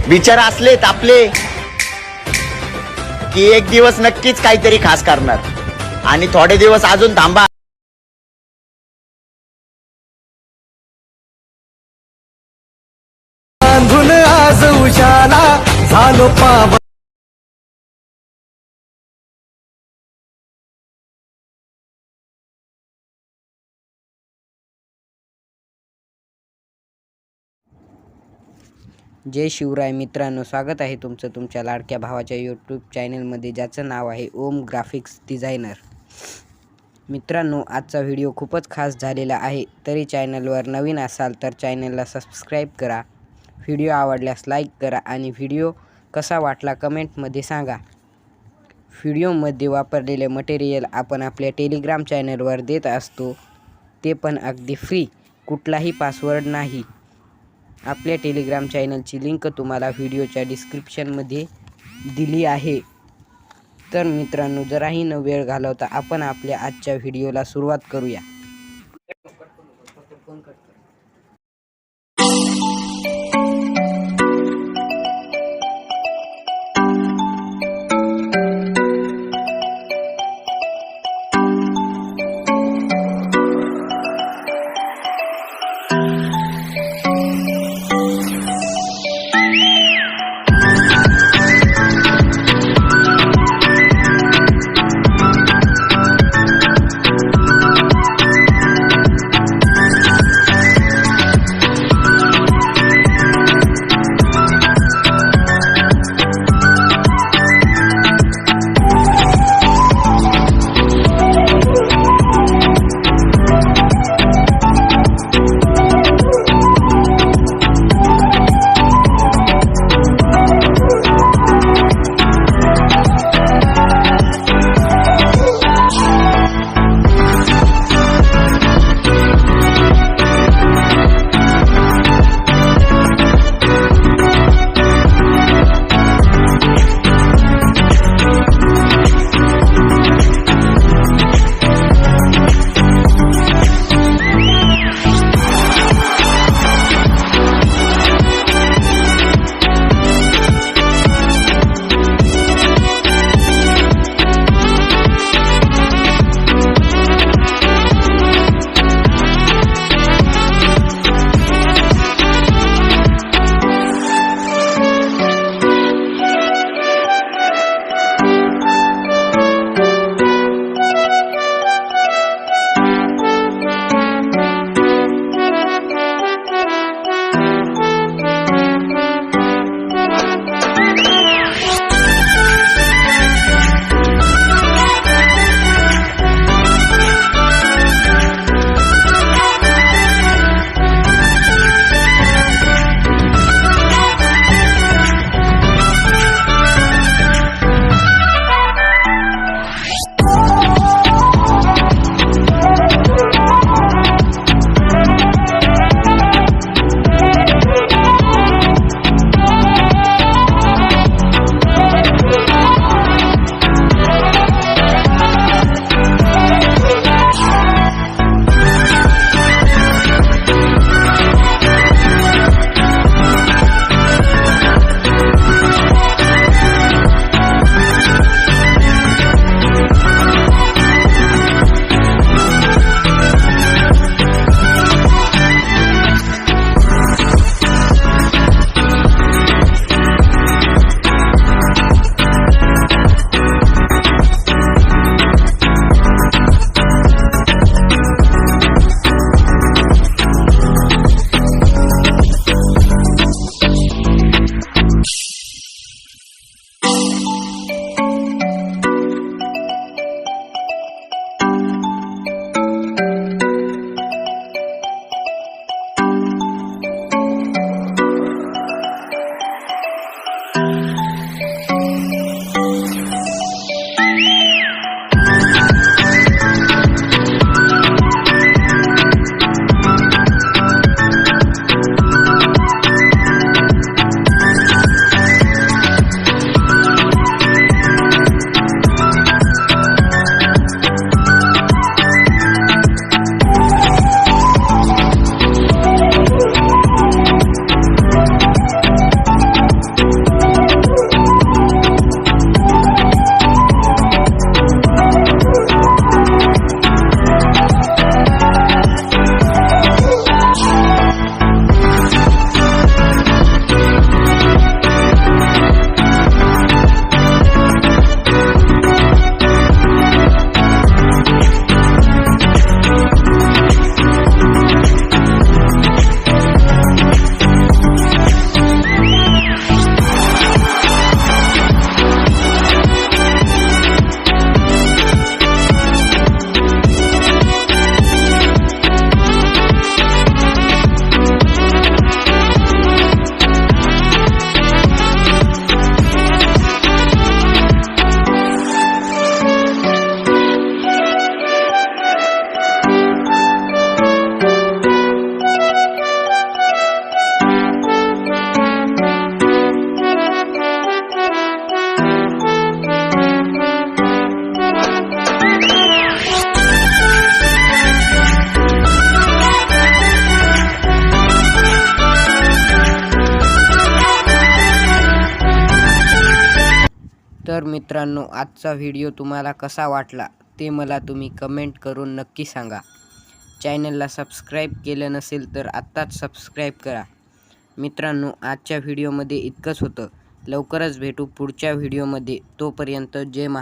विचार असलेत आपले की एक दिवस नक्कीच काहीतरी खास करणार आणि थोडे दिवस अजून थांबा. आज उजाला झालो पाव. जय शिवराय मित्रांनो, स्वागत आहे तुमचं तुमच्या लाडक्या भावाच्या यूट्यूब चॅनलमध्ये, ज्याचं नाव आहे ओम ग्राफिक्स डिझायनर. मित्रांनो, आजचा व्हिडिओ खूपच खास झालेला आहे. तरी चॅनलवर नवीन असाल तर चॅनलला सबस्क्राईब करा, व्हिडिओ आवडल्यास लाईक करा आणि व्हिडिओ कसा वाटला कमेंटमध्ये सांगा. व्हिडिओमध्ये वापरलेले मटेरियल आपण आपल्या टेलिग्राम चॅनलवर देत असतो, ते पण अगदी फ्री, कुठलाही पासवर्ड नाही. आपल्या टेलिग्राम चॅनलची लिंक तुम्हाला व्हिडिओच्या डिस्क्रिप्शनमध्ये दिली आहे. तर मित्रांनो, जराही न वेळ घालवता आपण आपल्या आजच्या व्हिडिओला सुरुवात करूया. मित्रांनो, आजचा व्हिडिओ तुम्हाला कसा वाटला ते मला तुम्ही कमेंट करून नक्की सांगा. चॅनलला सबस्क्राईब केलं नसेल तर आत्ताच सबस्क्राईब करा. मित्रांनो, आजच्या व्हिडिओमध्ये इतकंच होतं. लवकरच भेटू पुढच्या व्हिडिओमध्ये. तोपर्यंत जय